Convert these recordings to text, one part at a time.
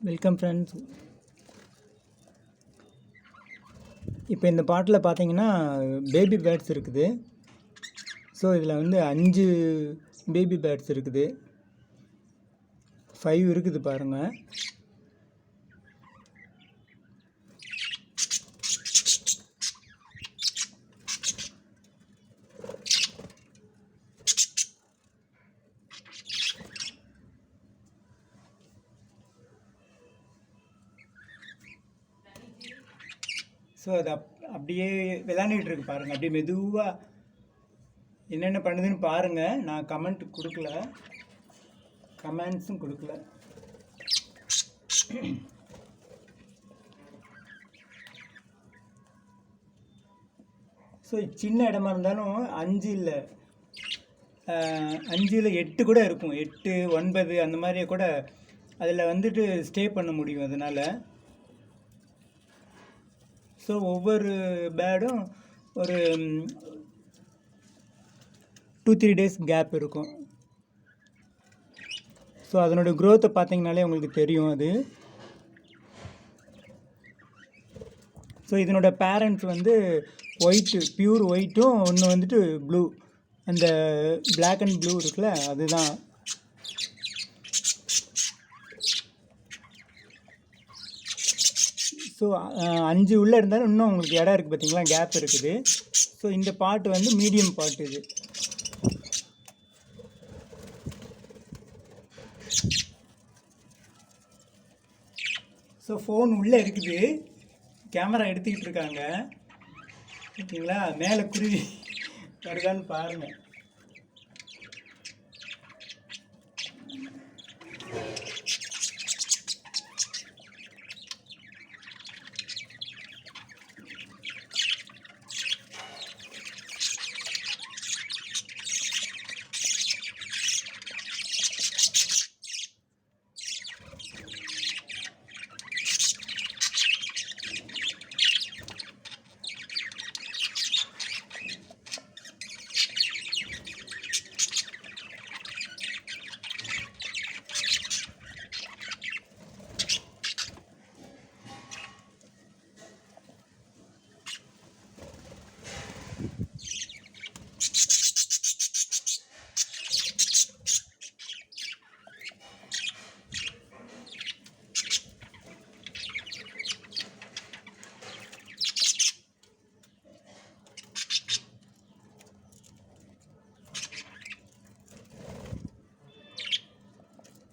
Welcome friends. இப்போ இந்த பாட்டில் பார்த்தீங்கன்னா பேபி பேர்ட்ஸ் இருக்குது. ஸோ இதில் வந்து 5 பேபி பேர்ட்ஸ் இருக்குது, 5 இருக்குது பாருங்கள். ஸோ அது அப்படியே விளாண்டுக்கிட்டு இருக்கு பாருங்கள். அப்படியே மெதுவாக என்னென்ன பண்ணுதுன்னு பாருங்கள். நான் கமெண்ட்ஸும் கொடுக்கல. ஸோ சின்ன இடமா இருந்தாலும் 5 இல்லை 8 கூட இருக்கும், 8 9 அந்த மாதிரியே கூட அதில் வந்துட்டு ஸ்டே பண்ண முடியும். அதனால் ஸோ ஒவ்வொரு பேர்டும் ஒரு 2-3 டேஸ் கேப் இருக்கும். ஸோ அதனோட க்ரோத்தை பார்த்தீங்கனாலே உங்களுக்கு தெரியும் அது. ஸோ இதனோட பேரண்ட்ஸ் வந்து ஒயிட்டு, பியூர் ஒயிட்டும் ஒன்று வந்துட்டு ப்ளூ, அந்த பிளாக் அண்ட் ப்ளூ இருக்குல்ல அதுதான். ஸோ 5 உள்ளே இருந்தாலும் இன்னும் உங்களுக்கு இடம் இருக்குது பார்த்தீங்களா, கேப் இருக்குது. ஸோ இந்த பாட்டு வந்து மீடியம் பாட்டு இது. ஸோ ஃபோன் உள்ளே இருக்குது, கேமரா எடுத்துக்கிட்டு இருக்காங்க ஓகேங்களா. மேலே குருவி வருதான்னு பாருங்கள்.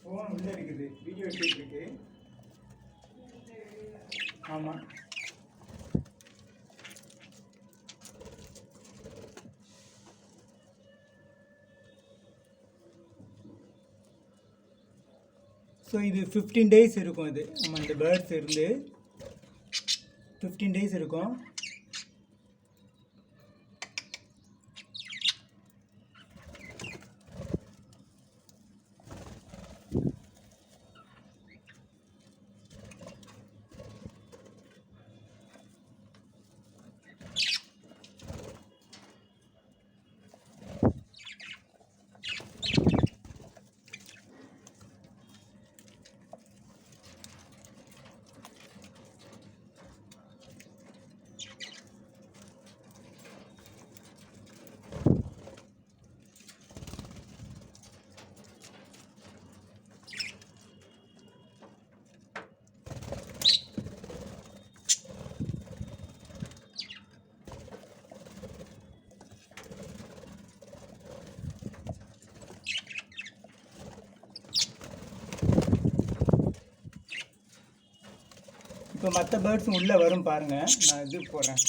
ஃபோன் உள்ளே இருக்குது, வீடியோ எடுத்துகிட்டு இருக்கு. ஆமாம், ஸோ இது 15 டேஸ் இருக்கும். அது நம்ம இந்த பேர்ட்ஸ் இருந்து 15 டேஸ் இருக்கும். இப்போ மற்ற பேர்ட்ஸும் உள்ளே வரும் பாருங்கள். நான் இது போடுறேன்.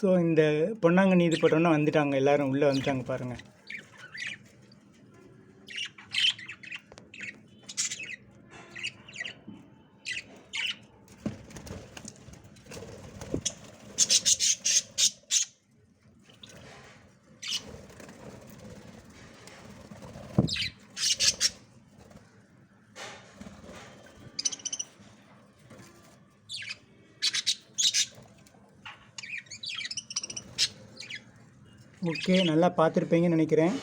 ஸோ இந்த பொன்னாங்கண்ணி இது போட்டோன்னா வந்துட்டாங்க, எல்லோரும் உள்ளே வந்துட்டாங்க பாருங்கள். ஓகே, நல்லா பார்த்துருப்பீங்கன்னு நினைக்கிறேன்.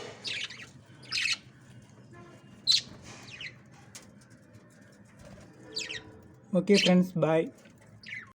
ஓகே ஃப்ரெண்ட்ஸ், பாய்.